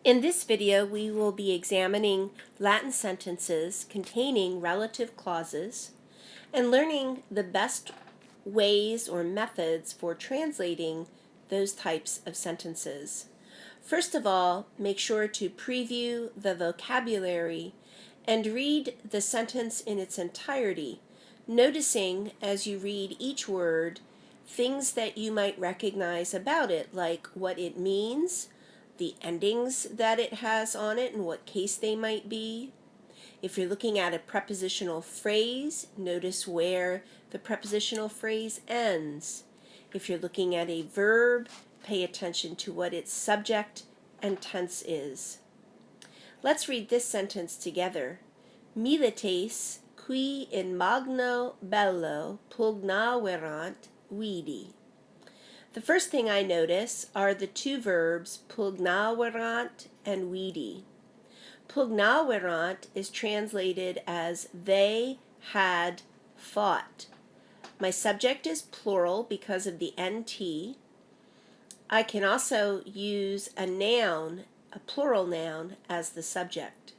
In this video, we will be examining Latin sentences containing relative clauses and learning the best ways or methods for translating those types of sentences. First of all, make sure to preview the vocabulary and read the sentence in its entirety, noticing as you read each word things that you might recognize about it, like what it means, the endings that it has on it and what case they might be. If you're looking at a prepositional phrase, notice where the prepositional phrase ends. If you're looking at a verb, pay attention to what its subject and tense is. Let's read this sentence together. Milites qui in magno bello pugnaverant vidi. The first thing I notice are the two verbs pugnaverant and vidi. Pugnaverant is translated as they had fought. My subject is plural because of the NT. I can also use a noun, a plural noun, as the subject.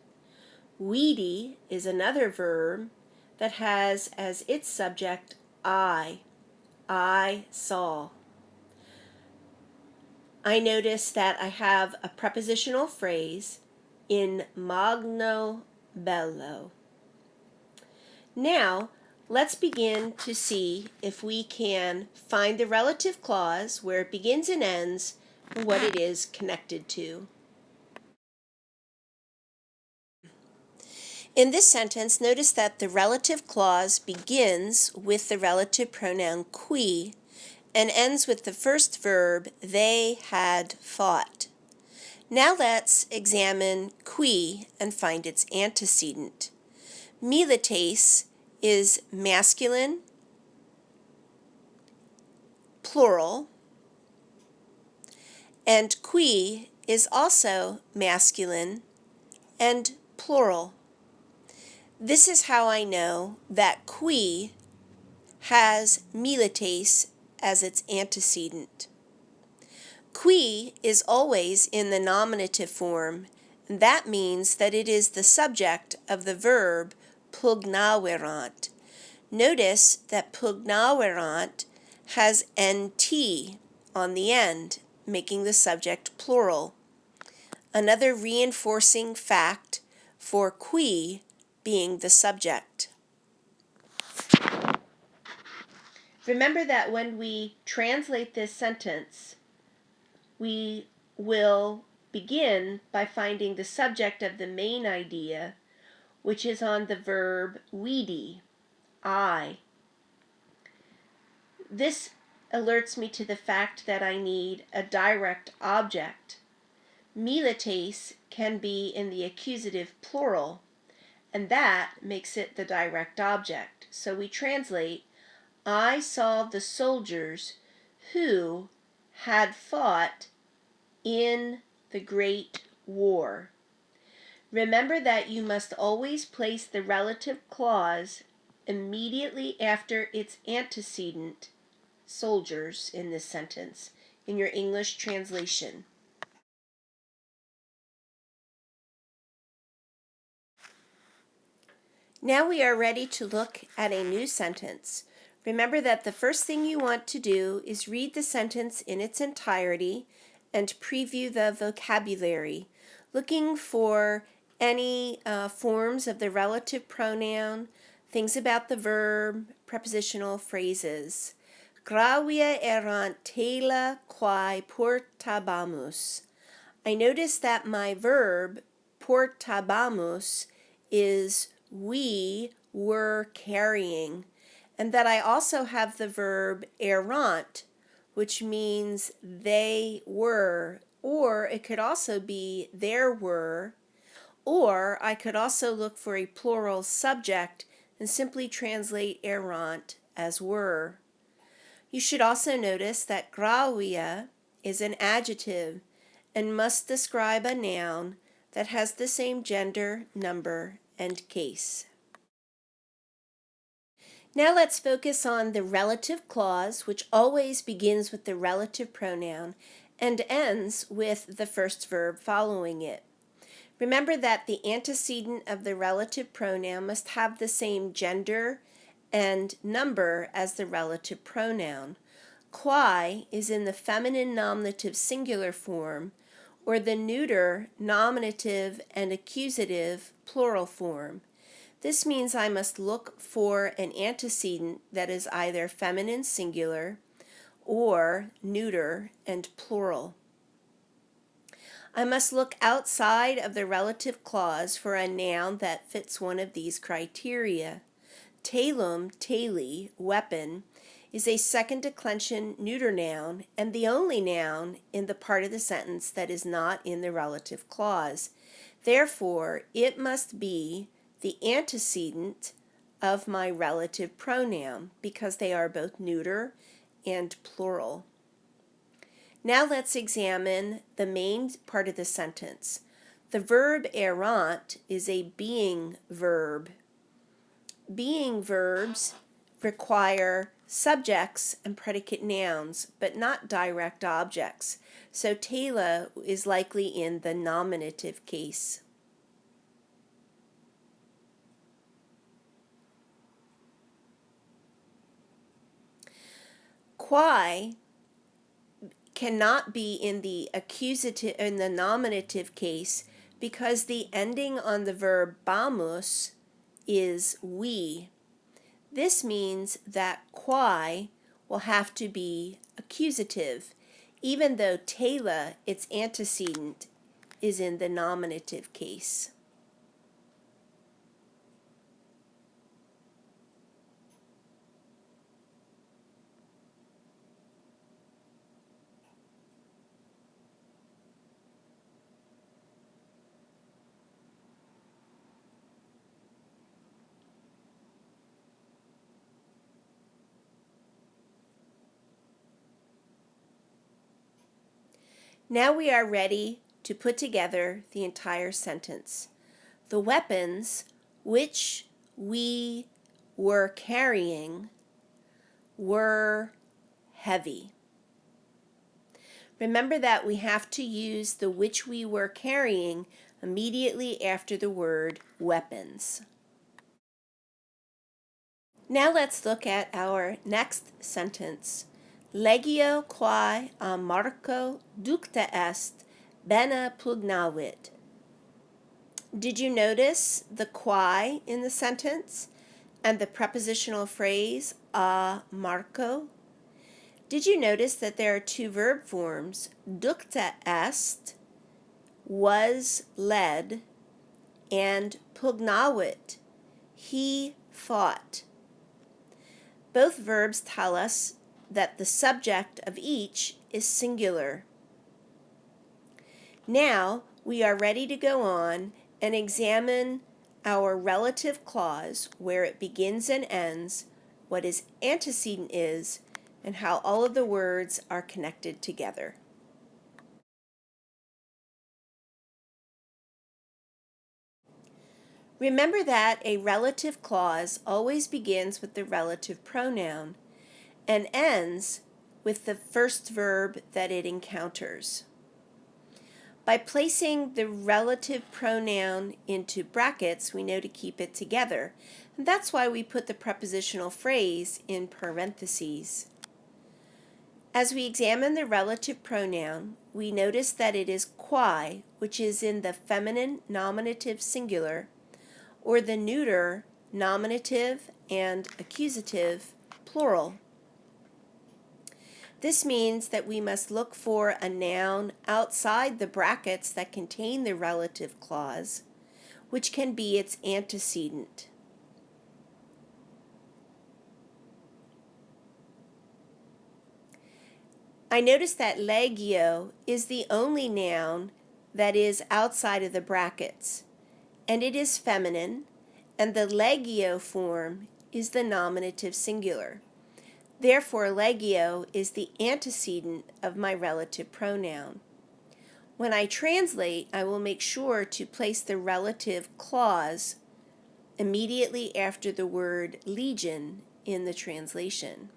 Vidi is another verb that has as its subject I saw. I notice that I have a prepositional phrase in magno bello. Now, let's begin to see if we can find the relative clause where it begins and ends and what it is connected to. In this sentence, notice that the relative clause begins with the relative pronoun qui and ends with the first verb, they had fought. Now let's examine qui and find its antecedent. Milites is masculine, plural, and qui is also masculine and plural. This is how I know that qui has milites as its antecedent. Qui is always in the nominative form, and that means that it is the subject of the verb pugnaverant. Notice that pugnaverant has nt on the end, making the subject plural. Another reinforcing fact for qui being the subject. Remember that when we translate this sentence, we will begin by finding the subject of the main idea, which is on the verb vidi, I. This alerts me to the fact that I need a direct object. Milites can be in the accusative plural, and that makes it the direct object. So we translate, I saw the soldiers who had fought in the Great War. Remember that you must always place the relative clause immediately after its antecedent, soldiers, in this sentence, in your English translation. Now we are ready to look at a new sentence. Remember that the first thing you want to do is read the sentence in its entirety and preview the vocabulary, looking for any forms of the relative pronoun, things about the verb, prepositional phrases. Gravia erant tela quae portabamus. I notice that my verb, portabamus, is we were carrying, and that I also have the verb erant, which means they were, or it could also be there were, or I could also look for a plural subject and simply translate erant as were. You should also notice that gravia is an adjective and must describe a noun that has the same gender, number, and case. Now let's focus on the relative clause, which always begins with the relative pronoun and ends with the first verb following it. Remember that the antecedent of the relative pronoun must have the same gender and number as the relative pronoun. Quae is in the feminine nominative singular form, or the neuter nominative and accusative plural form. This means I must look for an antecedent that is either feminine singular or neuter and plural. I must look outside of the relative clause for a noun that fits one of these criteria. Talum, tali, weapon, is a second declension neuter noun and the only noun in the part of the sentence that is not in the relative clause. Therefore, it must be the antecedent of my relative pronoun because they are both neuter and plural. Now let's examine the main part of the sentence. The verb errant is a being verb. Being verbs require subjects and predicate nouns, but not direct objects, so tela is likely in the nominative case. Quae cannot be in the accusative in the nominative case because the ending on the verb bamus is we. This means that quae will have to be accusative, even though tela, its antecedent, is in the nominative case. Now we are ready to put together the entire sentence. The weapons which we were carrying were heavy. Remember that we have to use the which we were carrying immediately after the word weapons. Now let's look at our next sentence. Legio quae a Marco ducta est bene pugnavit. Did you notice the quae in the sentence and the prepositional phrase a Marco? Did you notice that there are two verb forms, ducta est, was led, and pugnavit, he fought? Both verbs tell us that the subject of each is singular. Now we are ready to go on and examine our relative clause, where it begins and ends, what its antecedent is, and how all of the words are connected together. Remember that a relative clause always begins with the relative pronoun and ends with the first verb that it encounters. By placing the relative pronoun into brackets, we know to keep it together, and that's why we put the prepositional phrase in parentheses. As we examine the relative pronoun, we notice that it is quae, which is in the feminine nominative singular, or the neuter nominative and accusative plural. This means that we must look for a noun outside the brackets that contain the relative clause, which can be its antecedent. I notice that legio is the only noun that is outside of the brackets, and it is feminine, and the legio form is the nominative singular. Therefore, legio is the antecedent of my relative pronoun. When I translate, I will make sure to place the relative clause immediately after the word legion in the translation.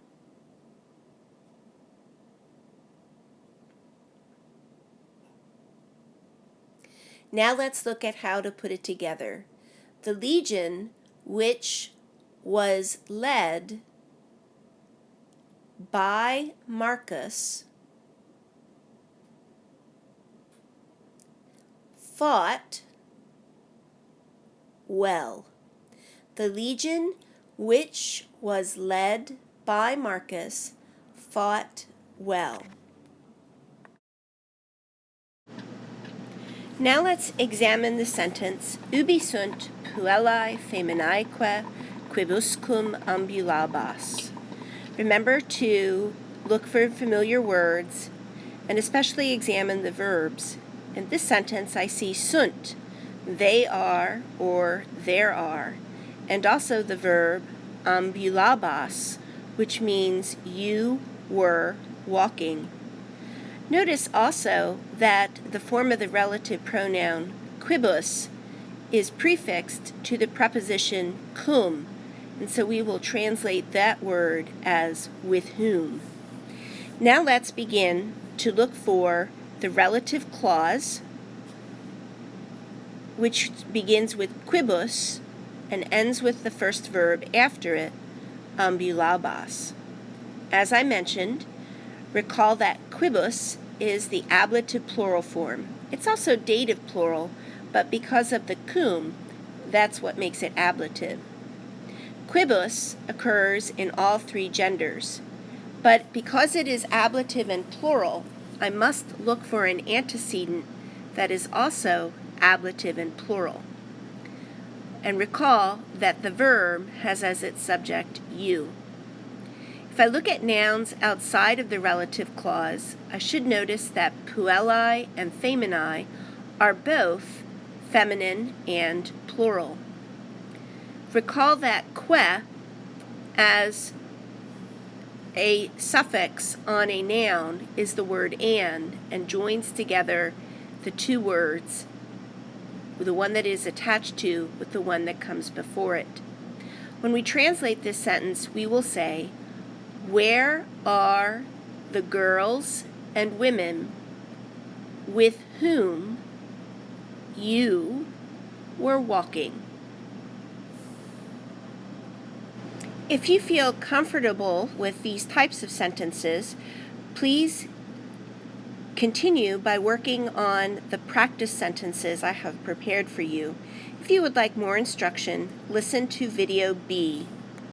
Now let's look at how to put it together. The legion which was led by Marcus fought well. The legion which was led by Marcus fought well. Now let's examine the sentence, ubi sunt puellae feminaeque quibuscum ambulabas. Remember to look for familiar words and especially examine the verbs. In this sentence, I see sunt, they are or there are, and also the verb ambulabas, which means you were walking. Notice also that the form of the relative pronoun quibus is prefixed to the preposition cum, and so we will translate that word as with whom. Now let's begin to look for the relative clause, which begins with quibus and ends with the first verb after it, ambulabas. As I mentioned, recall that quibus is the ablative plural form. It's also dative plural, but because of the cum, that's what makes it ablative. Quibus occurs in all three genders, but because it is ablative and plural, I must look for an antecedent that is also ablative and plural. And recall that the verb has as its subject you. If I look at nouns outside of the relative clause, I should notice that puellae and feminae are both feminine and plural. Recall that que as a suffix on a noun is the word and joins together the two words, the one that is attached to with the one that comes before it. When we translate this sentence, we will say, where are the girls and women with whom you were walking? If you feel comfortable with these types of sentences, please continue by working on the practice sentences I have prepared for you. If you would like more instruction, listen to video B.